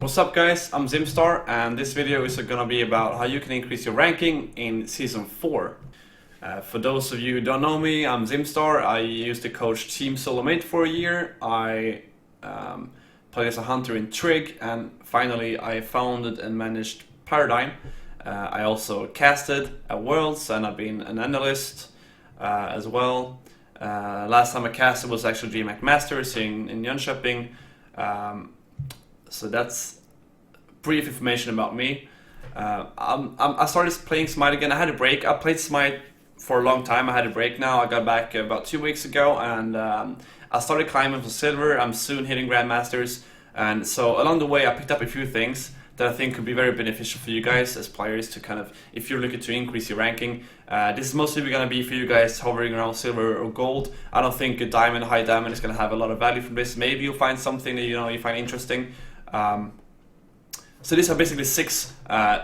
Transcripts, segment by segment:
What's up guys, I'm Zimstar and this video is gonna be about how you can increase your ranking in Season 4. For those of you who don't know me, I'm Zimstar. I used to coach Team SoloMate for a year. I played as a hunter in Trig, and finally I founded and managed Paradigm. I also casted at Worlds and I've been an analyst as well. Last time I casted was actually DreamHack Masters in Jönköping. So that's brief information about me. I started playing SMITE again. I had a break. I played SMITE for a long time. I had a break now. I got back about 2 weeks ago, and I started climbing for silver. I'm soon hitting Grandmasters, and so along the way I picked up a few things that I think could be very beneficial for you guys as players to kind of, if you're looking to increase your ranking. This is mostly going to be for you guys hovering around silver or gold. I don't think a diamond, high diamond is going to have a lot of value from this. Maybe you'll find something that you find interesting. So these are basically 6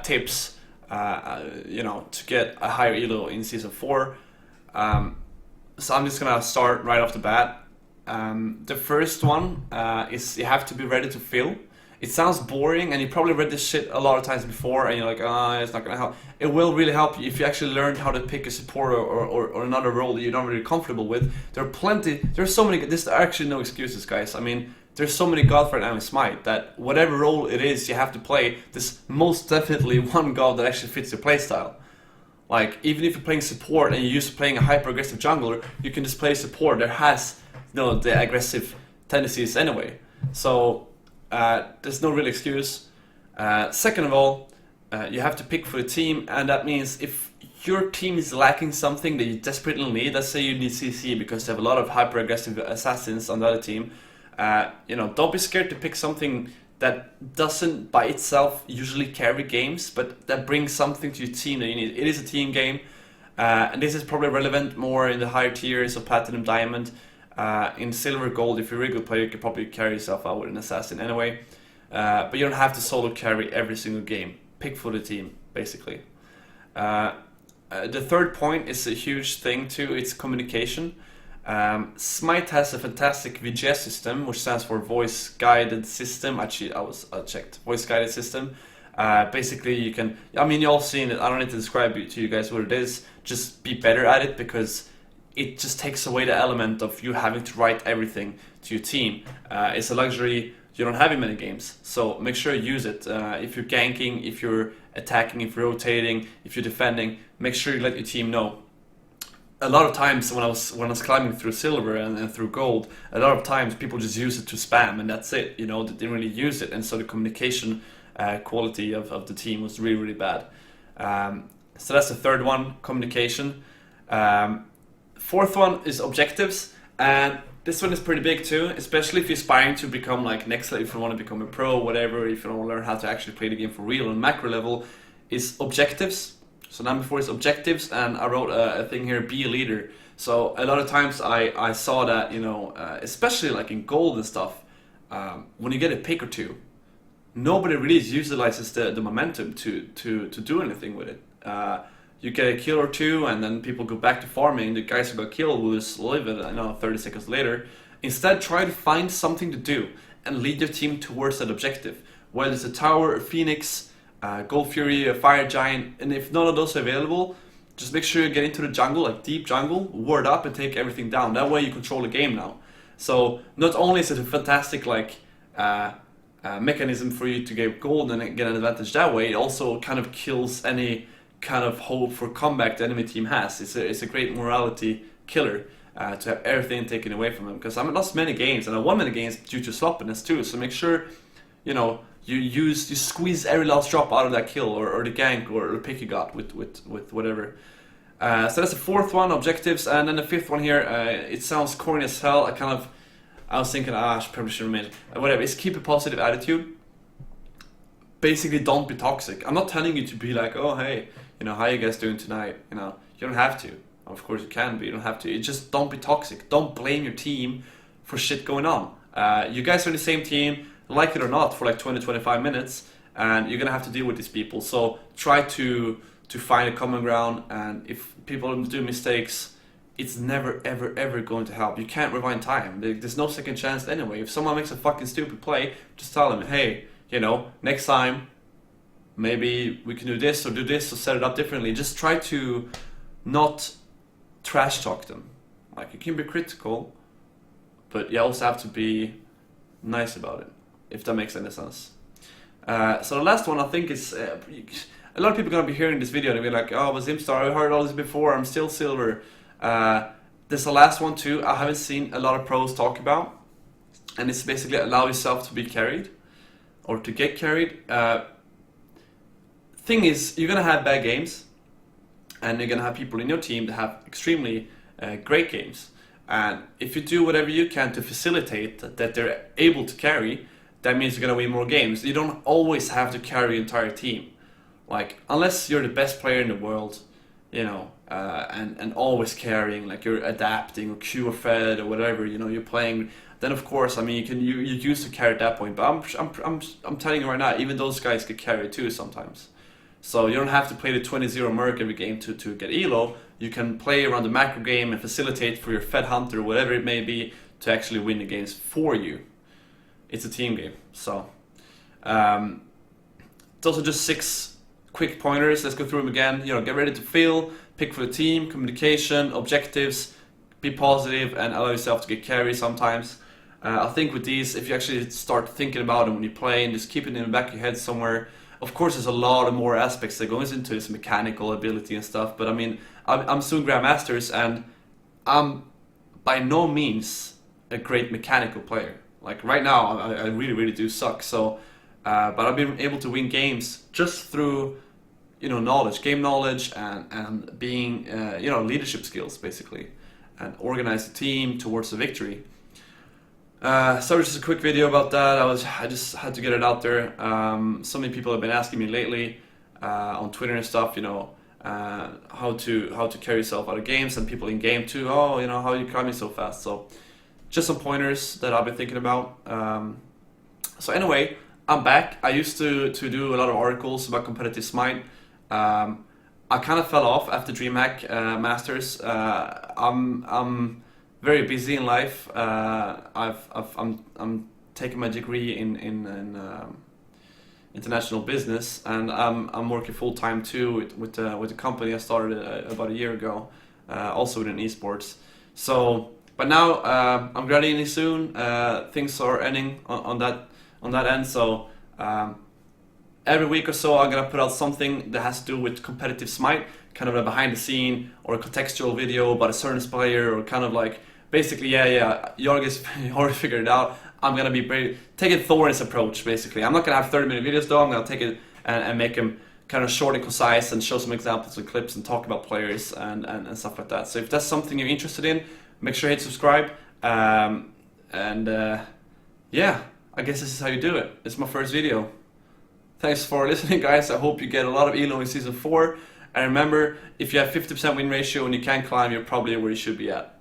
tips, to get a higher elo in Season 4. So I'm just gonna start right off the bat. The first one is you have to be ready to fill. It sounds boring, and you probably read this shit a lot of times before, and you're like, it's not gonna help. It will really help you if you actually learn how to pick a support or another role that you're not really comfortable with. There's so many, there's actually no excuses, guys. I mean, there's so many gods right now in SMITE that whatever role it is you have to play, there's most definitely one god that actually fits your playstyle. Like, even if you're playing support and you're used to playing a hyper-aggressive jungler, you can just play support that has the aggressive tendencies anyway. So there's no real excuse. Second of all, you have to pick for the team, and that means if your team is lacking something that you desperately need, let's say you need CC because they have a lot of hyper-aggressive assassins on the other team, don't be scared to pick something that doesn't by itself usually carry games, but that brings something to your team that you need. It is a team game, and this is probably relevant more in the higher tiers of Platinum, Diamond. In Silver, Gold, if you're a really good player, you can probably carry yourself out with an assassin anyway. But you don't have to solo carry every single game. Pick for the team, basically. The third point is a huge thing too, it's communication. SMITE has a fantastic VGS system, which stands for Voice Guided System. Actually, I checked. Voice Guided System. Basically, you can, you all seen it. I don't need to describe to you guys what it is. Just be better at it, because it just takes away the element of you having to write everything to your team. It's a luxury you don't have in many games, so make sure you use it. If you're ganking, if you're attacking, if you're rotating, if you're defending, make sure you let your team know. A lot of times when I was climbing through silver and through gold, a lot of times people just use it to spam, and that's it. They didn't really use it, and so the communication quality of the team was really, really bad. So that's the third one, communication. Fourth one is objectives, and this one is pretty big too, especially if you're aspiring to become like next level, if you want to become a pro, whatever, if you want to learn how to actually play the game for real on macro level, is objectives. So number 4 is objectives, and I wrote a thing here, be a leader. So a lot of times I saw that, especially like in gold and stuff, when you get a pick or two, nobody really utilizes the momentum to do anything with it. You get a kill or two, and then people go back to farming. The guys who got killed will just live it, 30 seconds later. Instead, try to find something to do and lead your team towards that objective. Whether it's a tower, a phoenix, Gold Fury, a Fire Giant, and if none of those are available, just make sure you get into the jungle, like deep jungle, ward up and take everything down. That way you control the game now. So not only is it a fantastic mechanism for you to get gold and get an advantage that way, it also kind of kills any kind of hope for comeback the enemy team has. It's a great morality killer to have everything taken away from them. Because I lost many games, and I won many games due to sloppiness too. So make sure, you squeeze every last drop out of that kill or the gank or the pick you got with whatever. So that's the fourth one, objectives, and then the fifth one here. It sounds corny as hell. I was thinking, I probably should have made it. Whatever. It's keep a positive attitude. Basically, don't be toxic. I'm not telling you to be like, oh hey, how you guys doing tonight? You don't have to. Of course you can, but you don't have to. Just don't be toxic. Don't blame your team for shit going on. You guys are in the same team, like it or not, for like 20-25 minutes, and you're gonna have to deal with these people. So try to find a common ground, and if people do mistakes, it's never ever going to help. You can't rewind time. There's no second chance anyway. If someone makes a fucking stupid play, just tell them, hey, you know, next time maybe we can do this or set it up differently. Just try to not trash talk them. Like, you can be critical, but you also have to be nice about it, if that makes any sense. So the last one I think is, a lot of people are going to be hearing this video and be like, oh, but Zimstar, I heard all this before, I'm still silver. This is the last one too, I haven't seen a lot of pros talk about, and it's basically allow yourself to be carried, or to get carried. Thing is, you're going to have bad games, and you're going to have people in your team that have extremely great games. And if you do whatever you can to facilitate that they're able to carry, that means you're going to win more games. You don't always have to carry your entire team. Like, unless you're the best player in the world, you know, and always carrying, like you're adapting or Q or Fed or whatever, you know, you're playing, then of course, I mean, you used to carry at that point. But I'm telling you right now, even those guys get carried too sometimes. So you don't have to play the 20-0 Merc every game to get elo. You can play around the macro game and facilitate for your Fed Hunter or whatever it may be to actually win the games for you. It's a team game. So it's also just 6 quick pointers. Let's go through them again. You know, get ready to feel, pick for the team, communication, objectives, be positive, and allow yourself to get carried sometimes. I think with these, if you actually start thinking about them when you play and just keep it in the back of your head somewhere. Of course, there's a lot of more aspects that goes into this mechanical ability and stuff, but I mean, I'm soon Grandmasters, and I'm by no means a great mechanical player. Like, right now, I really, really do suck. So, but I've been able to win games just through, you know, knowledge, game knowledge, and being, you know, leadership skills, basically, and organize the team towards the victory. So just a quick video about that. I just had to get it out there. So many people have been asking me lately on Twitter and stuff, you know, how to carry yourself out of games, and people in game too. Oh, you know, how are you climbing so fast? So just some pointers that I've been thinking about. So anyway, I'm back. I used to do a lot of articles about competitive SMITE. I kind of fell off after DreamHack Masters. I'm very busy in life. I'm taking my degree in international business, and I'm working full time too with the company I started about a year ago, also within esports. So, but now I'm graduating soon. Things are ending on that end. So every week or so, I'm gonna put out something that has to do with competitive SMITE, kind of a behind the scene or a contextual video about a certain player, or kind of like. Basically, you already figured it out. I'm gonna be taking Thorin's approach, basically. I'm not gonna have 30-minute videos though. I'm gonna take it and make them kind of short and concise, and show some examples and clips and talk about players and stuff like that. So if that's something you're interested in, make sure you hit subscribe. Yeah, I guess this is how you do it. It's my first video. Thanks for listening, guys. I hope you get a lot of elo in Season 4. And remember, if you have 50% win ratio and you can climb, you're probably where you should be at.